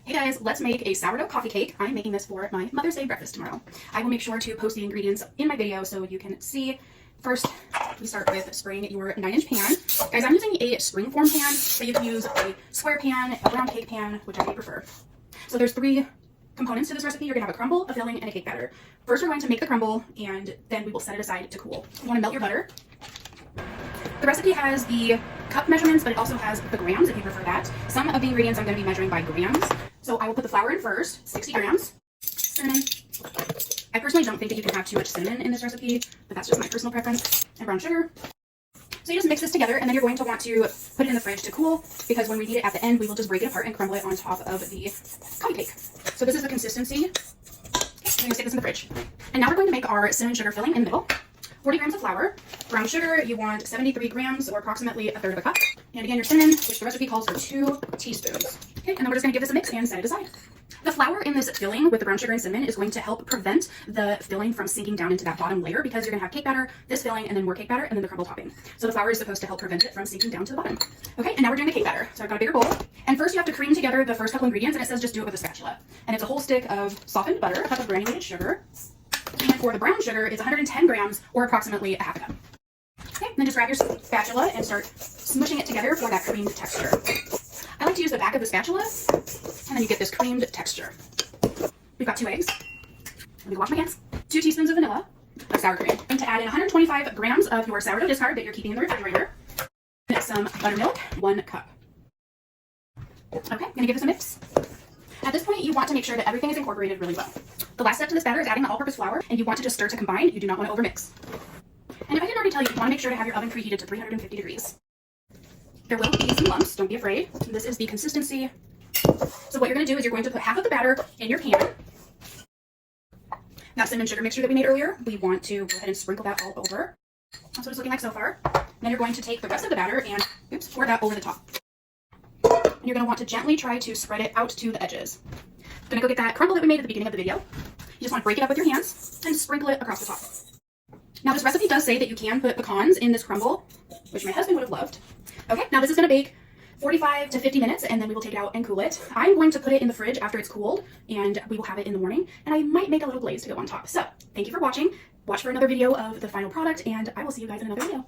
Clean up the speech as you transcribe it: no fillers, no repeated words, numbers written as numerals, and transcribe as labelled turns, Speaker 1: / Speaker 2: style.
Speaker 1: Hey guys, let's make a sourdough coffee cake. I'm making this for my Mother's Day breakfast tomorrow. I will make sure to post the ingredients in my video so you can see. First, we start with spraying your 9-inch pan. Guys, I'm using a springform pan, but you can use a square pan, a round cake pan, whichever you prefer. So there's 3 components to this recipe. You're gonna have a crumble, a filling, and a cake batter. First, we're going to make the crumble, and then we will set it aside to cool. You wanna melt your butter. The recipe has the cup measurements, but it also has the grams if you prefer that. Some of the ingredients I'm going to be measuring by grams. So I will put the flour in first, 60 grams. Cinnamon. I personally don't think that you can have too much cinnamon in this recipe, but that's just my personal preference. And brown sugar. So you just mix this together, and then you're going to want to put it in the fridge to cool, because when we need it at the end, we will just break it apart and crumble it on top of the coffee cake. So this is the consistency. Okay, I'm going to stick this in the fridge. And now we're going to make our cinnamon sugar filling in the middle. 40 grams of flour. Brown sugar, you want 73 grams, or approximately a third of a cup. And again, your cinnamon, which the recipe calls for 2 teaspoons. Okay, and then we're just going to give this a mix and set it aside. The flour in this filling with the brown sugar and cinnamon is going to help prevent the filling from sinking down into that bottom layer, because you're going to have cake batter, this filling, and then more cake batter, and then the crumble topping. So the flour is supposed to help prevent it from sinking down to the bottom. Okay, and now we're doing the cake batter. So I've got a bigger bowl. And first you have to cream together the first couple ingredients, and it says just do it with a spatula. And it's a whole stick of softened butter, a cup of granulated sugar. And for the brown sugar, it's 110 grams, or approximately a half a cup. Okay, then just grab your spatula and start smushing it together for that creamed texture. I like to use the back of the spatula, and then you get this creamed texture. We've got 2 eggs. Let me wash my hands. 2 teaspoons of vanilla, of sour cream. And to add in 125 grams of your sourdough discard that you're keeping in the refrigerator. And some buttermilk, 1 cup. Okay, I'm gonna give this a mix. At this point, you want to make sure that everything is incorporated really well. The last step to this batter is adding the all-purpose flour, and you want to just stir to combine. You do not want to overmix. And if I didn't already tell you, you want to make sure to have your oven preheated to 350 degrees. There will be some lumps, don't be afraid. This is the consistency. So what you're going to do is you're going to put half of the batter in your pan. That cinnamon sugar mixture that we made earlier, we want to go ahead and sprinkle that all over. That's what it's looking like so far. Then you're going to take the rest of the batter and pour that over the top. And you're going to want to gently try to spread it out to the edges. I'm going to go get that crumble that we made at the beginning of the video. You just want to break it up with your hands and sprinkle it across the top. Now this recipe does say that you can put pecans in this crumble, which my husband would have loved. Okay, now this is going to bake 45 to 50 minutes, and then we will take it out and cool it. I'm going to put it in the fridge after it's cooled, and we will have it in the morning, and I might make a little glaze to go on top. So thank you for watching. Watch for another video of the final product, and I will see you guys in another video.